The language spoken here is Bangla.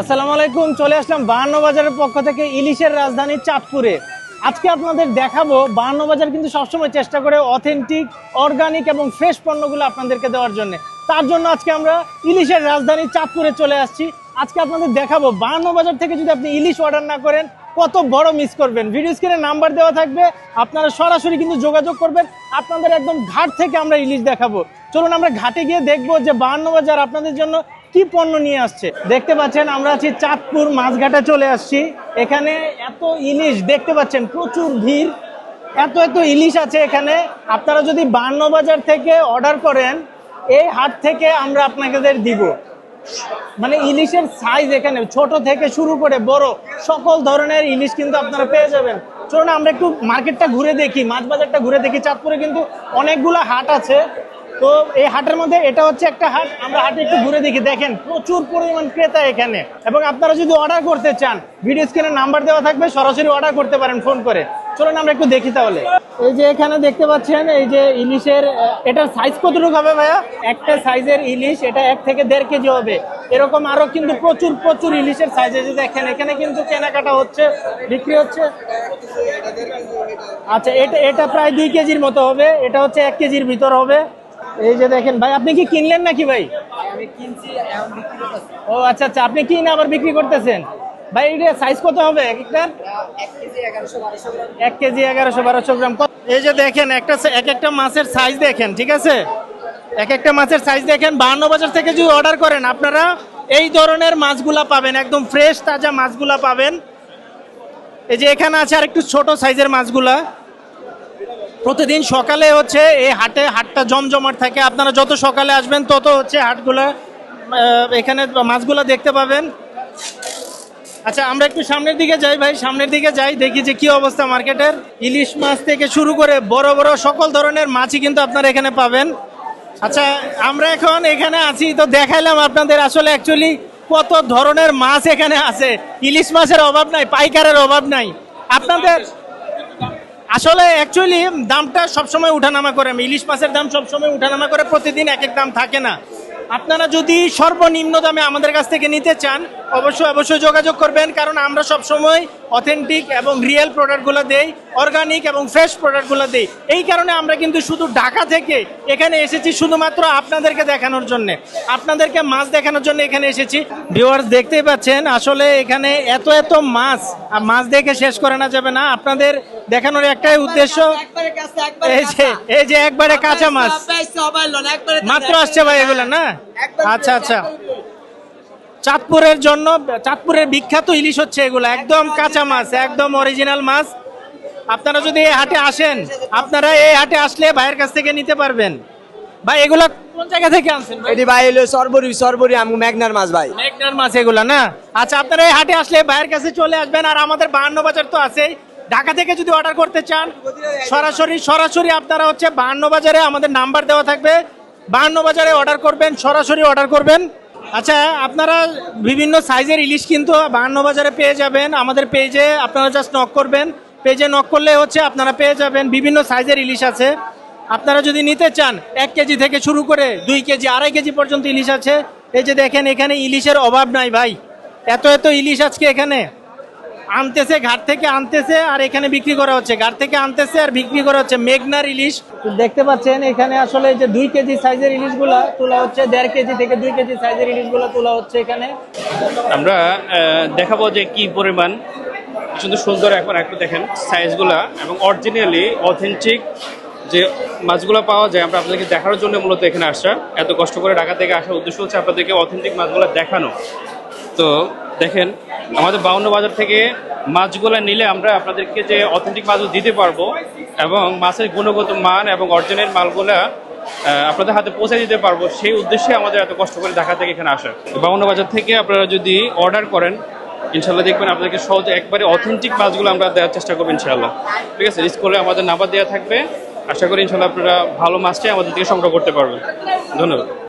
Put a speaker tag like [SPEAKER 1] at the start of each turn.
[SPEAKER 1] আসসালামু আলাইকুম, চলে আসলাম বাহান্ন বাজারের পক্ষ থেকে ইলিশের রাজধানী চাঁদপুরে। আজকে আপনাদের দেখাবো বাহান্ন বাজার কিন্তু সবসময় চেষ্টা করে অথেন্টিক, অর্গানিক এবং ফ্রেশ পণ্যগুলো আপনাদেরকে দেওয়ার জন্য। তার জন্য আজকে আমরা ইলিশের রাজধানী চাঁদপুরে চলে আসছি। আজকে আপনাদের দেখাবো বাহান্ন বাজার থেকে যদি আপনি ইলিশ অর্ডার না করেন কত বড় মিস করবেন। ভিডিও স্ক্রিনে নাম্বার দেওয়া থাকবে, আপনারা সরাসরি কিন্তু যোগাযোগ করবেন। আপনাদের একদম ঘাট থেকে আমরা ইলিশ দেখাবো। চলুন আমরা ঘাটে গিয়ে দেখবো যে বাহান্ন বাজার আপনাদের জন্য কি পণ্য নিয়ে আসছে। দেখতে পাচ্ছেন আমরা আছি চাঁদপুর মাছঘাটে চলে আসছি। এখানে এত ইলিশ দেখতে পাচ্ছেন, প্রচুর ভিড়, এত ইলিশ আছে এখানে। আপনারা যদি বাহান্ন বাজার থেকে অর্ডার করেন, এই হাট থেকে আমরা আপনাদের দিব। মানে ইলিশের সাইজ এখানে ছোট থেকে শুরু করে বড় সকল ধরনের ইলিশ কিন্তু আপনারা পেয়ে যাবেন। চলুন আমরা একটু মার্কেটটা ঘুরে দেখি, মাছ বাজারটা ঘুরে দেখি। চাঁদপুরে কিন্তু অনেকগুলো হাট আছে, তো এই হাটের মধ্যে এটা হচ্ছে একটা হাট। আমরা হাটে একটু ঘুরে দেখি। দেখেন প্রচুর পরিমাণ ক্রেতা এখানে, এবং আপনারা যদি অর্ডার করতে চান ভিডিও স্ক্রিনে নাম্বার দেওয়া থাকবে, সরাসরি অর্ডার করতে পারেন ফোন করে। চলুন আমরা একটু দেখি তাহলে। এই যে এখানে দেখতে পাচ্ছেন এই যে ইলিশের, এটার সাইজ কতটুকু হবে ভাইয়া? একটা সাইজের ইলিশ এটা 1 থেকে 1.5 কেজি হবে। এরকম আরো কিন্তু প্রচুর ইলিশের সাইজ। এই যে দেখেন এখানে কিন্তু কেনাকাটা হচ্ছে, বিক্রি হচ্ছে। আচ্ছা, এটা প্রায় 2 কেজির মতো হবে। এটা হচ্ছে 1 কেজির ভিতর হবে। এই যে দেখেন ভাই, আপনি কি কিনলেন নাকি ভাই?
[SPEAKER 2] আমি কিনছি, এখন বিক্রি করতেছি।
[SPEAKER 1] ও আচ্ছা, আপনি কিনে আবার বিক্রি করতেছেন। ভাই এটা সাইজ কত হবে একটার?
[SPEAKER 2] 1 কেজি 1100-1200 গ্রাম।
[SPEAKER 1] 1 কেজি 1100-1200 গ্রাম। এই যে দেখেন একটা মাছের সাইজ দেখেন, ঠিক আছে? একটা মাছের সাইজ দেখেন। বাহান্ন বাজার থেকে যদি অর্ডার করেন আপনারা এই ধরনের মাছগুলা পাবেন, একদম ফ্রেশ তাজা মাছগুলা পাবেন। এই যে এখানে আছে আর একটু ছোট সাইজের মাছগুলা। প্রতিদিন সকালে হচ্ছে এই হাটটা জমজমাট থাকে। আপনারা যত সকালে আসবেন তত হচ্ছে হাটগুলা, এখানে মাছগুলা দেখতে পাবেন। আচ্ছা, আমরা একটু সামনের দিকে যাই ভাই, সামনের দিকে যাই, দেখি যে কি অবস্থা মার্কেটের। ইলিশ মাছ থেকে শুরু করে বড় বড় সকল ধরনের মাছই কিন্তু আপনারা এখানে পাবেন। আচ্ছা, আমরা এখন এখানে আছি, তো দেখাইলাম আপনাদের আসলে অ্যাকচুয়ালি কত ধরনের মাছ এখানে আছে। ইলিশ মাছের অভাব নাই, পাইকারের অভাব নাই আপনাদের। আসলে অ্যাকচুয়ালি দামটা সবসময় উঠানামা করে, ইলিশ মাছের দাম সবসময় উঠানামা করে, প্রতিদিন এক দাম থাকে না। আপনারা যদি সর্বনিম্ন দামে আমাদের কাছ থেকে নিতে চান অবশ্যই যোগাযোগ করবেন, কারণ আমরা সবসময় অথেন্টিক এবং রিয়েল প্রোডাক্টগুলো দেই, অর্গানিক এবং ফ্রেশ প্রোডাক্টগুলো দেই। এই কারণে আমরা কিন্তু শুধু ঢাকা থেকে এখানে এসেছি শুধুমাত্র আপনাদেরকে দেখানোর জন্য, আপনাদেরকে মাছ দেখানোর জন্য এখানে এসেছি। ভিউয়ার্স দেখতেই পাচ্ছেন আসলে এখানে এত মাছ দেখে শেষ করে না যাবে না। আপনাদের দেখানোর একটাই উদ্দেশ্য, এই যে একবারে কাঁচা মাছ মাত্র আসছে ভাই এগুলো না। আচ্ছা, চাঁদপুরের বিখ্যাত ইলিশ হচ্ছে এগুলো, একদম কাঁচা মাছ, একদম অরিজিনাল মাছ। আপনারা যদি এই হাটে আসেন, আপনারা এই হাটে আসলে ভাইয়ের কাছ থেকে নিতে পারবেন। ভাই এগুলা কোন জায়গা থেকে আনছেন?
[SPEAKER 2] এটি ভাই হলো সরবরি আমি মেঘনার মাছ ভাই।
[SPEAKER 1] মেঘনার মাছ এগুলা না। আচ্ছা, আপনারা এই হাটে আসলে ভাইয়ের কাছে চলে আসবেন। আর আমাদের বাহান্ন বাজার তো আছেই। ঢাকা থেকে যদি অর্ডার করতে চান সরাসরি আপনারা হচ্ছে বাহান্ন বাজারে আমাদের নাম্বার দেওয়া থাকবে, বাহান্ন বাজারে অর্ডার করবেন, সরাসরি অর্ডার করবেন। আচ্ছা, আপনারা বিভিন্ন সাইজের ইলিশ কিন্তু বাহান্ন বাজারে পেয়ে যাবেন। আমাদের পেজে আপনারা জাস্ট নক করবেন, পেজে নক করলে হচ্ছে আপনারা পেয়ে যাবেন। বিভিন্ন সাইজের ইলিশ আছে। আপনারা যদি নিতে চান 1 কেজি থেকে শুরু করে 2 কেজি 2.5 কেজি পর্যন্ত ইলিশ আছে। এই যে দেখেন এখানে ইলিশের অভাব নাই ভাই, এত ইলিশ আজকে এখানে আনতেছে, ঘাট থেকে আনতেছে আর এখানে বিক্রি করা হচ্ছে। ঘাট থেকে আনতেছে আর বিক্রি করা হচ্ছে মেঘনার ইলিশ। দেখতে পাচ্ছেন এখানে আসলে যে 2 কেজি সাইজের ইলিশগুলা তোলা হচ্ছে, 1.5 কেজি থেকে 2 কেজি সাইজের ইলিশগুলা তোলা হচ্ছে এখানে।
[SPEAKER 3] আমরা দেখাবো যে কি পরিমাণ সুন্দর। এখন একটু দেখেন সাইজগুলা এবং অরিজিনালি অথেন্টিক যে মাছগুলো পাওয়া যায়, আমরা আপনাদেরকে দেখানোর জন্য মূলত এখানে আসা। এত কষ্ট করে ঢাকা থেকে আসার উদ্দেশ্য হচ্ছে আপনাদেরকে অথেন্টিক মাছগুলো দেখানো। তো দেখেন আমাদের বাহান্ন বাজার থেকে মাছগুলো নিলে আমরা আপনাদেরকে যে অথেন্টিক মাছগুলো দিতে পারবো এবং মাছের গুণগত মান এবং অরিজিনাল মালগুলা আপনাদের হাতে পৌঁছে দিতে পারবো, সেই উদ্দেশ্যে আমাদের এত কষ্ট করে ঢাকা থেকে এখানে আসা। বাহান্ন বাজার থেকে আপনারা যদি অর্ডার করেন ইনশাল্লাহ দেখবেন আপনাদেরকে সহজে একবারে অথেন্টিক মাছগুলো আমরা দেওয়ার চেষ্টা করবো ইনশাল্লাহ। ঠিক আছে, স্কুলে আমাদের নাম্বার দেওয়া থাকবে। আশা করি ইনশাল্লাহ আপনারা ভালো মাছটাই আমাদের থেকে সংগ্রহ করতে পারবেন। ধন্যবাদ।